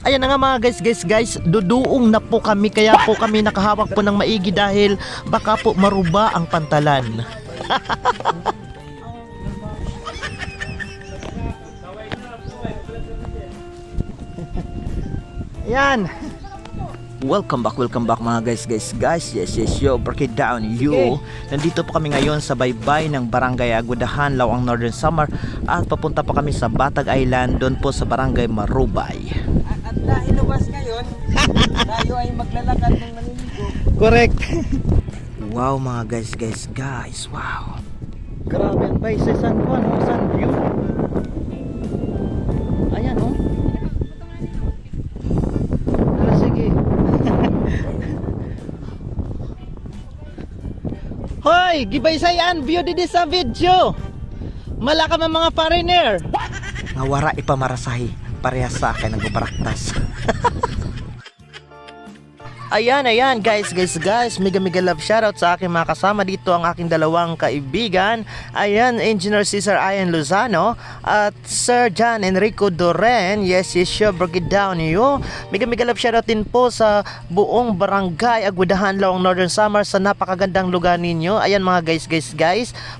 Ayan na nga mga guys, duduong na po kami kaya po kami nakahawak po ng maigi dahil baka po maruba ang pantalan. Ayan. Welcome back mga guys. Yes, yo, break it down, yo. Nandito po kami ngayon sa baybay ng Barangay Agudahan, Lawang Northern Samar. At papunta po kami sa Batag Island, doon po sa Barangay Marubay. At dahil luwas ngayon, tayo ay maglalakad ng maniligo. Correct. Wow mga guys, wow. Grabe ang bay sa San Juan, San View. Ayan oh. Ala sige. Hoy, gibaysayan view didi sa video. Malaka man mga foreigner. Nawara ipamarasahi parehas sa akin nagbabaraktas. Ayan guys, mega love shoutout sa aking mga kasama dito, ang aking dalawang kaibigan. Ayan, Engineer Cesar Ian Lozano at Sir John Enrico Doren. Yes, sure, break it down yo. Mega love shoutout din po sa buong Barangay Agudahan, Lawang Northern Samar sa napakagandang lugar ninyo. Ayan mga guys,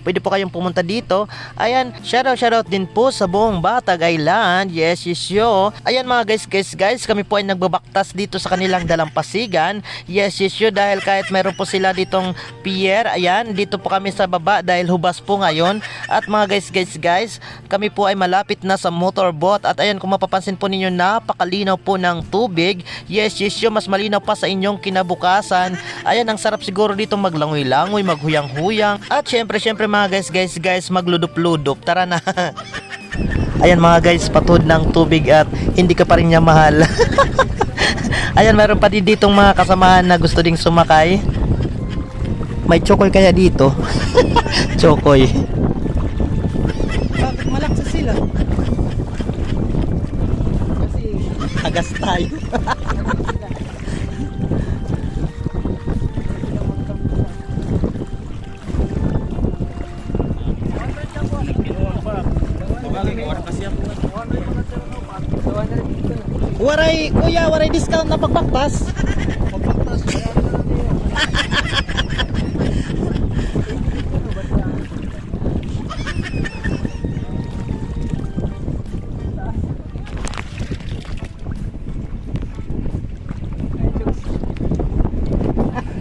pwede po kayong pumunta dito. Ayan, shoutout din po sa buong Batag Island. Yes, sure. Ayan mga guys, kami po ay nagbabaktas dito sa kanilang dalampasigan. Yes, sure, dahil kahit meron po sila ditong pier, ayan, dito po kami sa baba dahil hubas po ngayon. At mga guys, kami po ay malapit na sa motorboat. At ayan, kung mapapansin po ninyo, napakalinaw po ng tubig. Yes, sure, mas malinaw pa sa inyong kinabukasan. Ayan, ang sarap siguro dito maglangoy-langoy, maghuyang-huyang. At syempre mga guys, magludup-ludup. Tara na. Ayan mga guys, patud ng tubig at hindi ka pa rin niya mahal. Ayan, meron pa din ditong mga kasamahan na gusto ding sumakay. May chokoy kaya dito. Chokoy. Bakit malaksa sila? Kasi Agas tayo. waray discount na pagbaktas.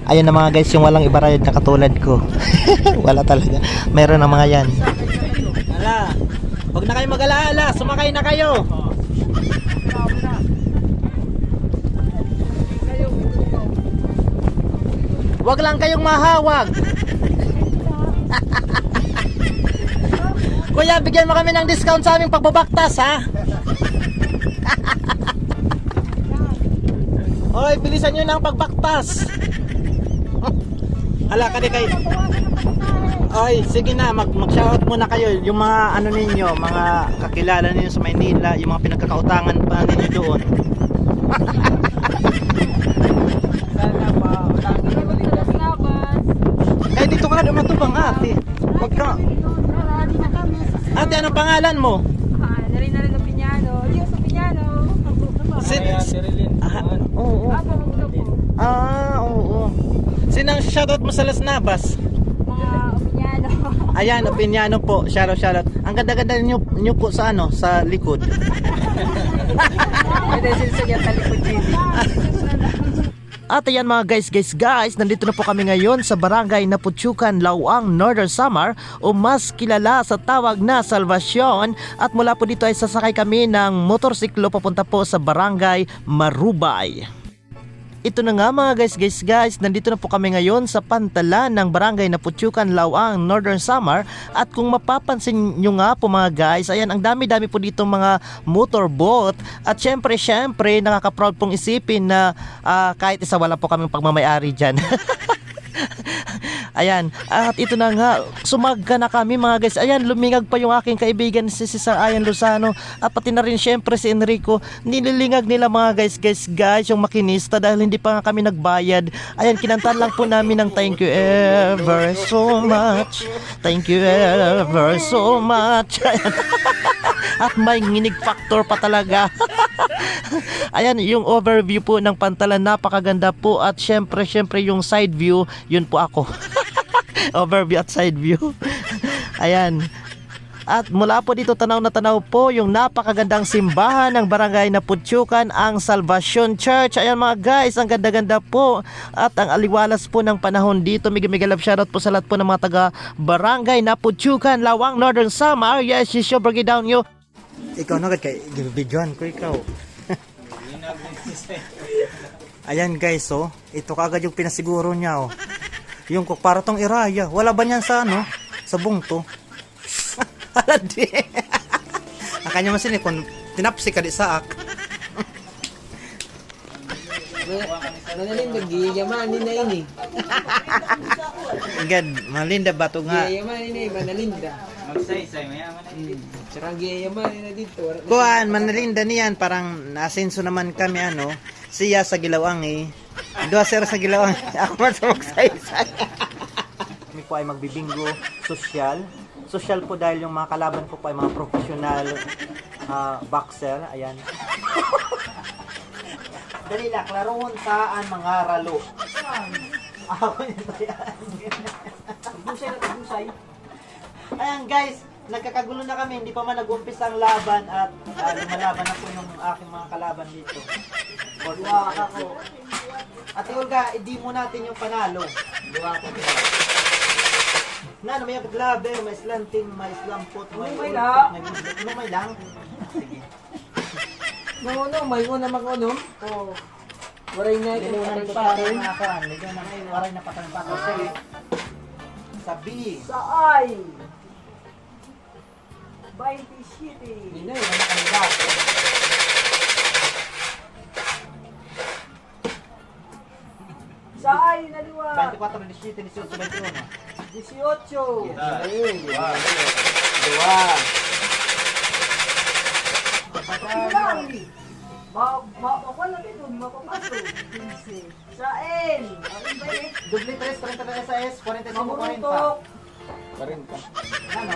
Ayan na mga guys, yung walang ibarayad na katulad ko. Wala talaga. Meron na mga yan. Ala, huwag na kayo mag-alaala, sumakay na kayo. Wag lang kayong mahawag. Kuya, bigyan mo kami ng discount sa aming pagbabaktas, ha? Hoy, bilisan nyo ng pagbaktas. Hala ka di kayo. Oy, sige na, mag-shoutout muna kayo. Yung mga ano ninyo, mga kakilala ninyo sa Maynila, yung mga pinagkakautangan pa ninyo doon. Dito ka dumatubang ate. Wag ka. Ate, anong pangalan mo? Narin Opiñano. Dios Opiñano. Oo. Oo. Sinang shoutout mo sa Las Navas? Mga Opiñano. Ayan, Opiñano po. Shoutout. Ang ganda-ganda nyo po sa ano, sa likod. pwede sila niya talikod dito. At ayan mga guys, nandito na po kami ngayon sa Barangay Naputsukan, Lawang Northern Samar, o mas kilala sa tawag na Salvacion. At mula po dito ay sasakay kami ng motorsiklo papunta po sa Barangay Marubay. Ito na nga mga guys, nandito na po kami ngayon sa pantalan ng Barangay Naputsukan, Lawang Northern Samar. At kung mapapansin nyo nga po mga guys, ayan, ang dami-dami po dito mga motorboat. At syempre, nakaka-proud pong isipin na kahit isa wala po kaming pagmamayari dyan. Ayan, at ito na nga, sumagka na kami mga guys. Ayan, lumingag pa yung aking kaibigan si Cesar Ian Lozano. At pati na rin syempre si Enrico. Nililingag nila mga guys, yung makinista dahil hindi pa nga kami nagbayad. Ayan, kinantahan lang po namin ng thank you ever so much. Thank you ever so much. Ayan. At may nginig factor pa talaga. Ayan, yung overview po ng pantalan, napakaganda po. At syempre yung side view, yun po ako. Overview at side view. Ayan. At mula po dito tanaw na tanaw po yung napakagandang simbahan ng barangay na Putyukan, ang Salvation Church. Ayan mga guys, ang ganda-ganda po. At ang aliwalas po ng panahon dito. Mega love shoutout po sa lahat po ng mga taga barangay na Putyukan, Lawang, Northern Samar. Yes, you should break it down you. Ikaw na kay videoan ko ikaw. Ayan guys, oh. Ito kagad yung pinasiguro niya, oh. Yung para tong iraya. Wala ba niyan sa ano? Sa bungto? Wala di. Akanya masin kung tinapsi ka di saak. Manalinda, giyamanin na ini. Gad, malinda bato nga. Giyamanin na manalinda. Magsaysay, mayaman na dito. Tsaka giyamanin na dito. Kuan, manalinda niyan, parang nasinso naman kami ano. Siya sa Gilawang eh. Dua sir sa Gilawang. Ako man sa magsaysay. Kami po ay magbibingo social. Social po dahil yung mga kalaban ko po ay mga professional boxer. Ayan. Dali lang, laruhon saan mga ralo. Ako yun ba yan? Busay na busay. Ayan guys, nagkakagulo na kami. Hindi pa man nag-umpisa ang laban at lumalaban na po yung aking mga kalaban dito. Duwa ako. Ate Olga, hindi mo natin yung panalo. Duwa ako. Na, may aglabe, may slanting, may slampot, Lumay lang. Lumay lang. Sige. No, may una mag-unom. Oo. Waray nga ito. Lilunan ko pa rin nakakaan. Lilunan na yun. Waray na patang-patang. Sige. Sabi. Saay! 27. Hindi na, yung mga kanila. Saay naliwa. 24, 17, 18, 21. 18. Ayun, diba? Dua. Ilang. Ako lang ito, mapapasok. 15. Saen. Ano ba eh? Doble 3, 30 SIS, 45, 40. Mamunutok. 40. Ano?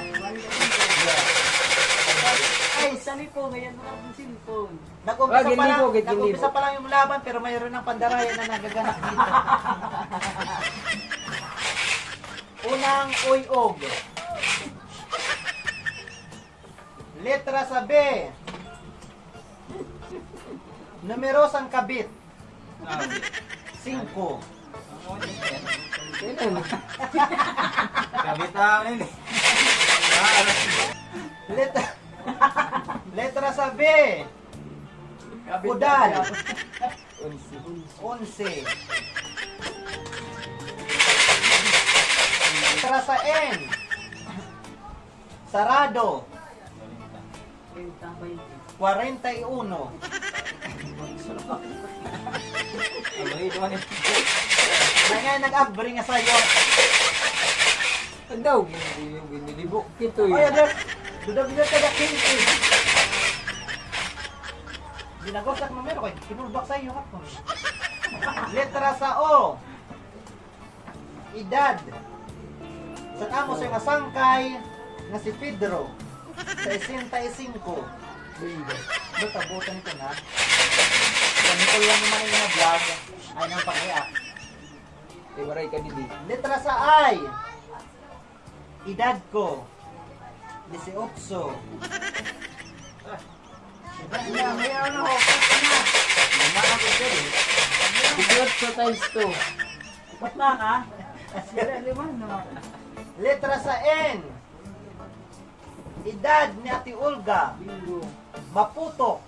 Ay, sali po. Ngayon mo lang yung cellphone. Nag-umpisa pa lang yung laban pero mayroon ng pandarayan na nagaganap dito. Unang uyog. Letra sa B. Numeros ang kabit. 5. Kabitawan ini. Letra sa B. Budal. 11. Letra sa N. Sarado. 41. Mga nag-abring nga sa'yo. Ang daw, ginilibok kito Ay, yun. duda-duda ka na kinti. Ginagos at mamero koy, kinulbak sa iyo hapon. Letra sa O. Edad. Sa amo sa masangkay nga si Pedro. Sa 65. Ba't abutan ito na? Ganito lang naman yung mga vlog. Ay nang pakiyak. Waray ka didi. Letra sa I. Edad ko. 18. Mayroon ako. Lumaan ko siya eh. Bigot sa times 2. Ba't na ka? Sila liman no. Letra sa N. Edad ni Ate Olga. Bingo. Maputok.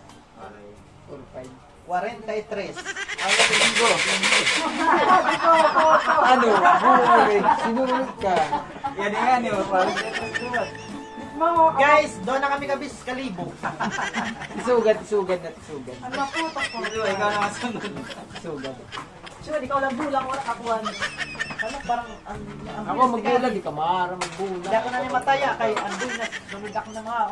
4-5. 43. Ano ka bingo? Ano? Buhay. Sinunod ka. Yan yun. Parang Guys, doon na kami kabis kalibo. Sugat. Ang maputok ko. Ikaw na masunod. Sugat. Sure, ikaw lang bulang wala kapuan. Ano parang Ako magbulag, di ka maaara magbulag. Hindi ako na ni mataya kay Andoy na sunod ako na mga